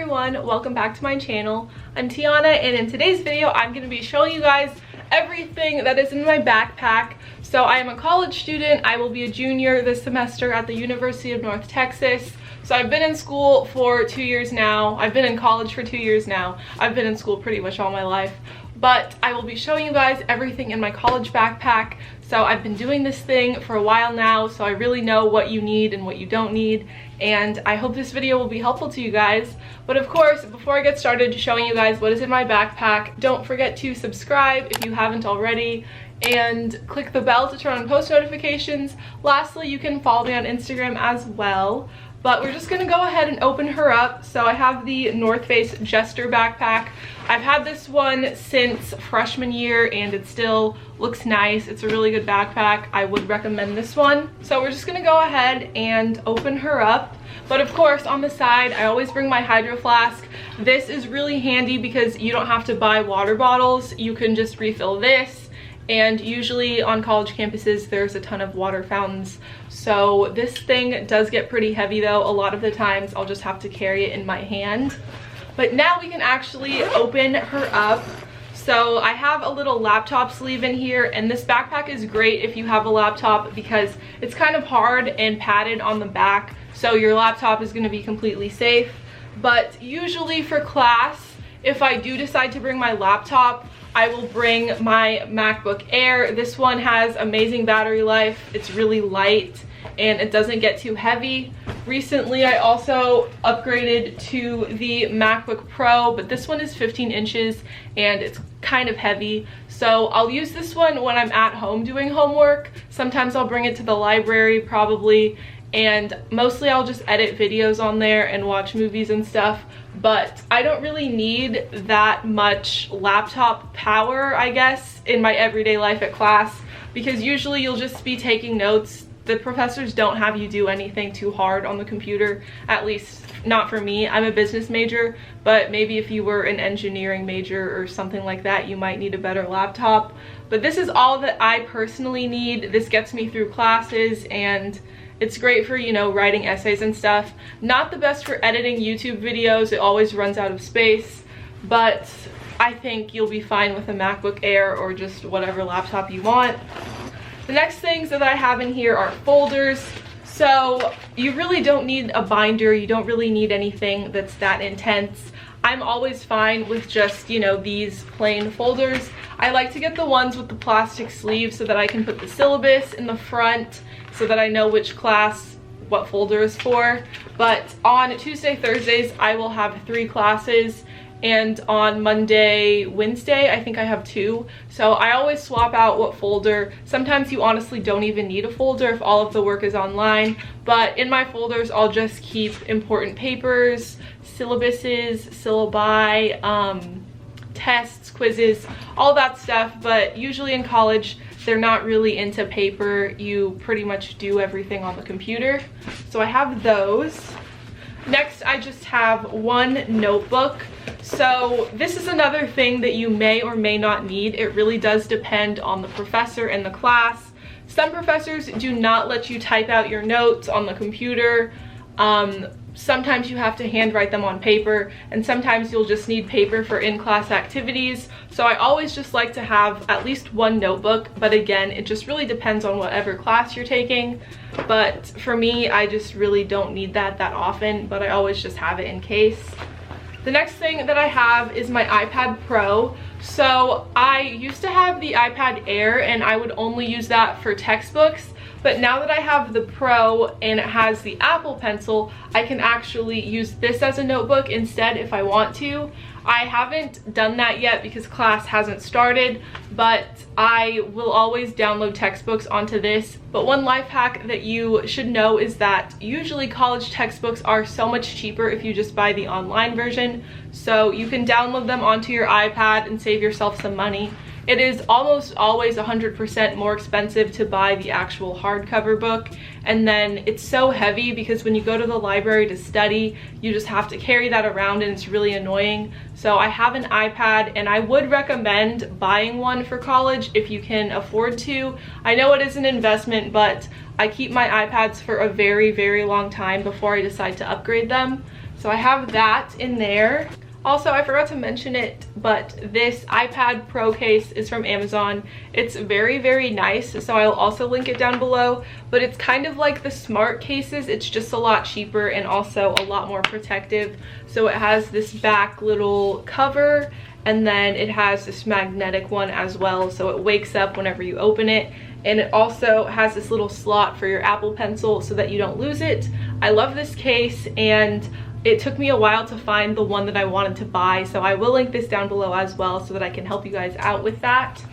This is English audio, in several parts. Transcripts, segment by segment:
everyone, welcome back to my channel. I'm Tiana, and in today's video I'm going to be showing you guys everything that is in my backpack. So I am a college student. I will be a junior this semester at the University of North Texas. So I've been in school for 2 years now. I've been in college for 2 years now. I've been in school pretty much all my life. But I will be showing you guys everything in my college backpack. So I've been doing this thing for a while now, so I really know what you need and what you don't need. And I hope this video will be helpful to you guys. But of course, before I get started showing you guys what is in my backpack, don't forget to subscribe if you haven't already, and click the bell to turn on post notifications. Lastly, you can follow me on Instagram as well. But we're just gonna go ahead and open her up. So I have the North Face Jester backpack. I've had this one since freshman year and it still looks nice. It's a really good backpack. I would recommend this one. So we're just gonna go ahead and open her up. But of course, on the side, I always bring my Hydro Flask. This is really handy because you don't have to buy water bottles. You can just refill this. And usually on college campuses, there's a ton of water fountains. So this thing does get pretty heavy though. A lot of the times I'll just have to carry it in my hand. But now we can actually open her up. So I have a little laptop sleeve in here, and this backpack is great if you have a laptop because it's kind of hard and padded on the back. So your laptop is gonna be completely safe. But usually for class, if I do decide to bring my laptop, I will bring my MacBook Air. This one has amazing battery life. It's really light and it doesn't get too heavy. Recently, I also upgraded to the MacBook Pro, but this one is 15 inches and it's kind of heavy. So I'll use this one when I'm at home doing homework. Sometimes I'll bring it to the library probably, and mostly I'll just edit videos on there and watch movies and stuff. But I don't really need that much laptop power, I guess, in my everyday life at class, because usually you'll just be taking notes. The professors don't have you do anything too hard on the computer, at least not for me. I'm a business major, but maybe if you were an engineering major or something like that, you might need a better laptop. But this is all that I personally need. This gets me through classes, and it's great for, you know, writing essays and stuff. Not the best for editing YouTube videos. It always runs out of space, but I think you'll be fine with a MacBook Air or just whatever laptop you want. The next things that I have in here are folders. So you really don't need a binder. You don't really need anything that's that intense. I'm always fine with just, you know, these plain folders. I like to get the ones with the plastic sleeves so that I can put the syllabus in the front so that I know which class what folder is for. But on Tuesday, Thursdays, I will have 3 classes, and on Monday, Wednesday, I think I have 2. So I always swap out what folder. Sometimes you honestly don't even need a folder if all of the work is online, but in my folders, I'll just keep important papers, syllabuses, syllabi, tests, quizzes, all that stuff. But usually in college, they're not really into paper. You pretty much do everything on the computer. So I have those. Next, I just have one notebook. So this is another thing that you may or may not need. It really does depend on the professor and the class. Some professors do not let you type out your notes on the computer. Sometimes you have to handwrite them on paper, and sometimes you'll just need paper for in-class activities. So I always just like to have at least one notebook, but again, it just really depends on whatever class you're taking. But for me, I just really don't need that often, but I always just have it in case. The next thing that I have is my iPad Pro. So I used to have the iPad Air and I would only use that for textbooks. But now that I have the Pro and it has the Apple Pencil, I can actually use this as a notebook instead if I want to. I haven't done that yet because class hasn't started, but I will always download textbooks onto this. But one life hack that you should know is that usually college textbooks are so much cheaper if you just buy the online version. So you can download them onto your iPad and save yourself some money. It is almost always 100% more expensive to buy the actual hardcover book, and then it's so heavy because when you go to the library to study, you just have to carry that around and it's really annoying. So I have an iPad, and I would recommend buying one for college if you can afford to. I know it is an investment, but I keep my iPads for a very, very long time before I decide to upgrade them. So I have that in there. Also, I forgot to mention it, but this iPad Pro case is from Amazon. It's very, very nice, so I'll also link it down below. But it's kind of like the smart cases. It's just a lot cheaper and also a lot more protective. So it has this back little cover, and then it has this magnetic one as well, so it wakes up whenever you open it. And it also has this little slot for your Apple Pencil so that you don't lose it. I love this case, and it took me a while to find the one that I wanted to buy, so I will link this down below as well so that I can help you guys out with that.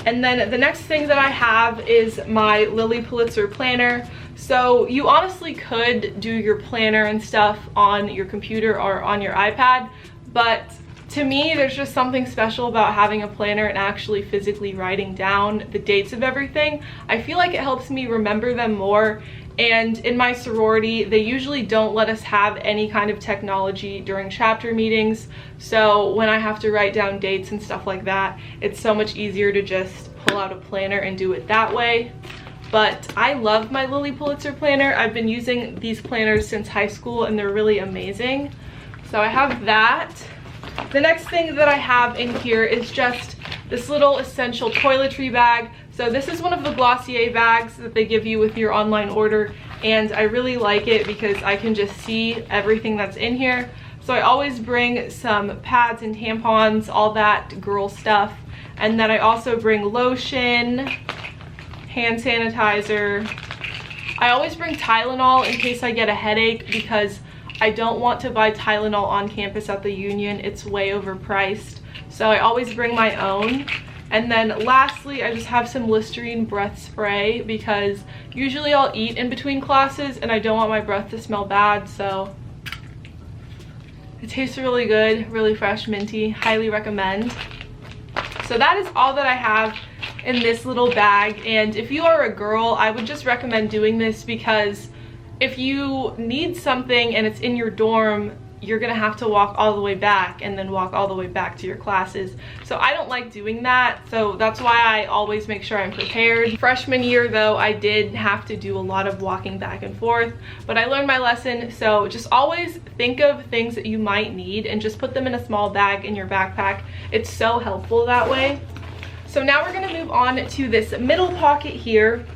And then the next thing that I have is my Lilly Pulitzer planner. So you honestly could do your planner and stuff on your computer or on your iPad, but to me, there's just something special about having a planner and actually physically writing down the dates of everything. I feel like it helps me remember them more. And in my sorority, they usually don't let us have any kind of technology during chapter meetings. So when I have to write down dates and stuff like that, it's so much easier to just pull out a planner and do it that way. But I love my Lilly Pulitzer planner. I've been using these planners since high school and they're really amazing. So I have that. The next thing that I have in here is just this little essential toiletry bag. So this is one of the Glossier bags that they give you with your online order, and I really like it because I can just see everything that's in here. So I always bring some pads and tampons, all that girl stuff, and then I also bring lotion, hand sanitizer. I always bring Tylenol in case I get a headache because I don't want to buy Tylenol on campus at the Union. It's way overpriced. So I always bring my own. And then lastly, I just have some Listerine breath spray because usually I'll eat in between classes and I don't want my breath to smell bad. So it tastes really good, really fresh, minty. Highly recommend. So that is all that I have in this little bag. And if you are a girl, I would just recommend doing this because if you need something and it's in your dorm, you're gonna have to walk all the way back and then walk all the way back to your classes. So I don't like doing that, so that's why I always make sure I'm prepared. Freshman year though, I did have to do a lot of walking back and forth, but I learned my lesson. So just always think of things that you might need and just put them in a small bag in your backpack. It's so helpful that way. So now we're gonna move on to this middle pocket here.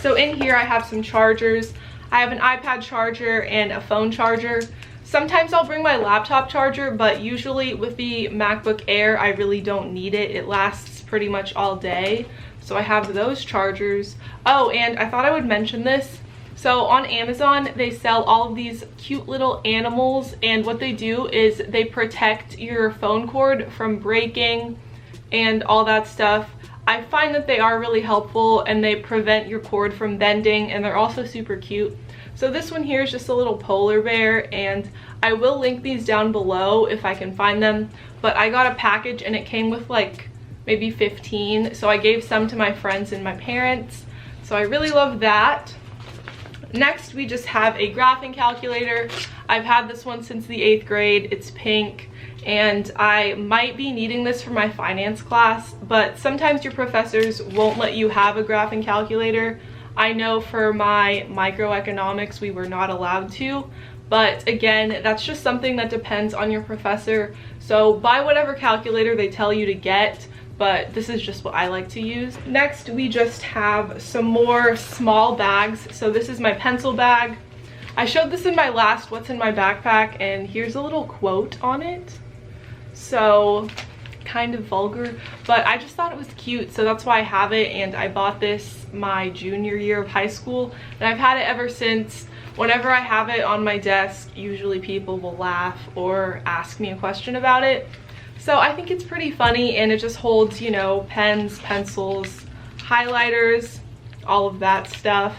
So in here I have some chargers. I have an iPad charger and a phone charger. Sometimes I'll bring my laptop charger, but usually with the Macbook Air, I really don't need it. It lasts pretty much all day. So I have those chargers. Oh, and I thought I would mention this. So on Amazon, they sell all of these cute little animals, and what they do is they protect your phone cord from breaking and all that stuff. I find that they are really helpful and they prevent your cord from bending, and they're also super cute. So this one here is just a little polar bear, and I will link these down below if I can find them. But I got a package and it came with like maybe 15. So I gave some to my friends and my parents. So I really love that. Next, we just have a graphing calculator. I've had this one since the 8th grade. It's pink, and I might be needing this for my finance class, but sometimes your professors won't let you have a graphing calculator. I know for my microeconomics we were not allowed to, but again, that's just something that depends on your professor. So buy whatever calculator they tell you to get, but this is just what I like to use. Next, we just have some more small bags. So this is my pencil bag. I showed this in my last What's in My Backpack, and here's a little quote on it. So kind of vulgar, but I just thought it was cute, so that's why I have it. And I bought this my junior year of high school, and I've had it ever since. Whenever I have it on my desk, usually people will laugh or ask me a question about it. So I think it's pretty funny, and it just holds, you know, pens, pencils, highlighters, all of that stuff.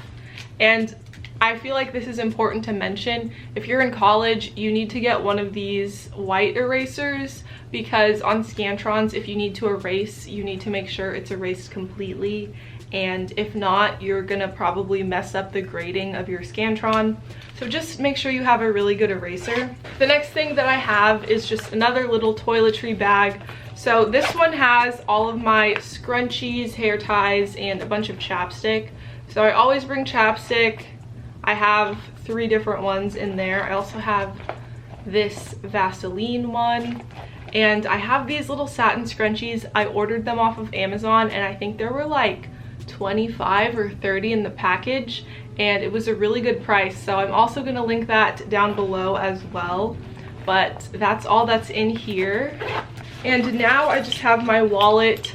And I feel like this is important to mention. If you're in college, you need to get one of these white erasers, because on Scantrons, if you need to erase, you need to make sure it's erased completely. And if not, you're gonna probably mess up the grading of your Scantron. So just make sure you have a really good eraser. The next thing that I have is just another little toiletry bag. So this one has all of my scrunchies, hair ties, and a bunch of chapstick. So I always bring chapstick. I have 3 different ones in there. I also have this Vaseline one. And I have these little satin scrunchies. I ordered them off of Amazon, and I think there were like 25 or 30 in the package, and it was a really good price. So I'm also going to link that down below as well. But that's all that's in here. And now I just have my wallet.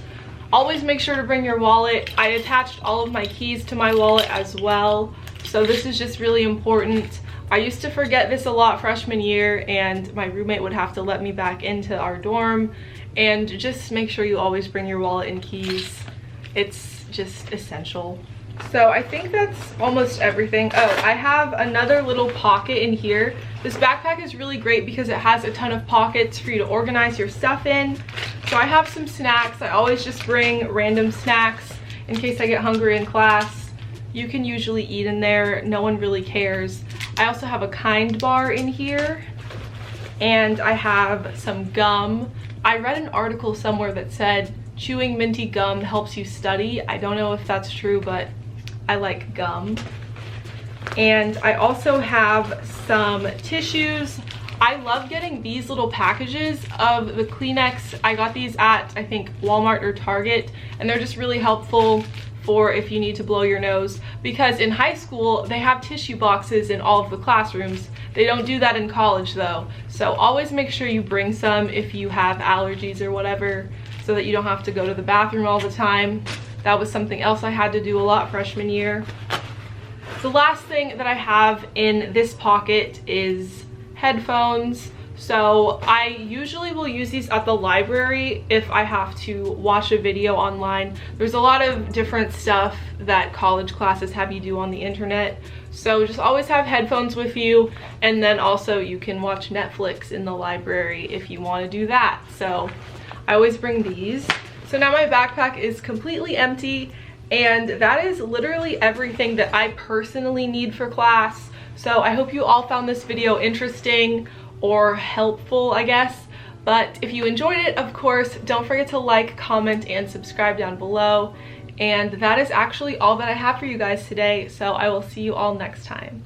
Always make sure to bring your wallet. I attached all of my keys to my wallet as well, so this is just really important. I used to forget this a lot freshman year, and my roommate would have to let me back into our dorm. And just make sure you always bring your wallet and keys. It's just essential. So I think that's almost everything. Oh, I have another little pocket in here. This backpack is really great because it has a ton of pockets for you to organize your stuff in. So I have some snacks. I always just bring random snacks in case I get hungry in class. You can usually eat in there. No one really cares. I also have a Kind bar in here, and I have some gum. I read an article somewhere that said chewing minty gum helps you study. I don't know if that's true, but I like gum. And I also have some tissues. I love getting these little packages of the Kleenex. I got these at, I think, Walmart or Target, and they're just really helpful for if you need to blow your nose, because in high school they have tissue boxes in all of the classrooms. They don't do that in college though, so always make sure you bring some if you have allergies or whatever, so that you don't have to go to the bathroom all the time. That was something else I had to do a lot freshman year. The last thing that I have in this pocket is headphones. So I usually will use these at the library if I have to watch a video online. There's a lot of different stuff that college classes have you do on the internet. So just always have headphones with you, and then also you can watch Netflix in the library if you want to do that. So I always bring these. So now my backpack is completely empty, and that is literally everything that I personally need for class. So I hope you all found this video interesting or helpful, I guess. But if you enjoyed it, of course, don't forget to like, comment, and subscribe down below. And that is actually all that I have for you guys today, so I will see you all next time.